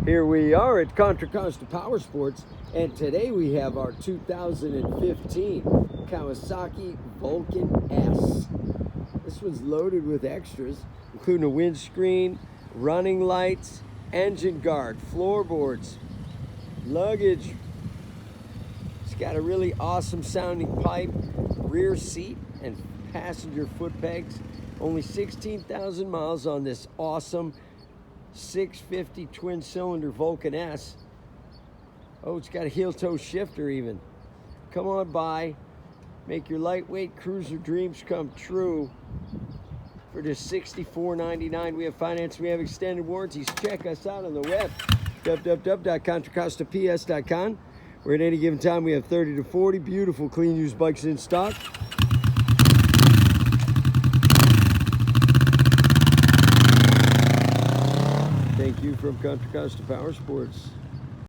Here we are at Contra Costa Powersports, and today we have our 2015 Kawasaki Vulcan S. This one's loaded with extras, including a windscreen, running lights, engine guard, floorboards, luggage. It's got a really awesome sounding pipe, rear seat, and passenger foot pegs. Only 16,000 miles on this awesome 650 twin-cylinder Vulcan S. Oh, it's got a heel-toe shifter even. Come on by, make your lightweight cruiser dreams come true for just $64.99. We have finance, we have extended warranties. Check us out on the web, www.contracostaps.com, where at any given time we have 30 to 40 beautiful clean used bikes in stock. Thank you from Contra Costa Powersports.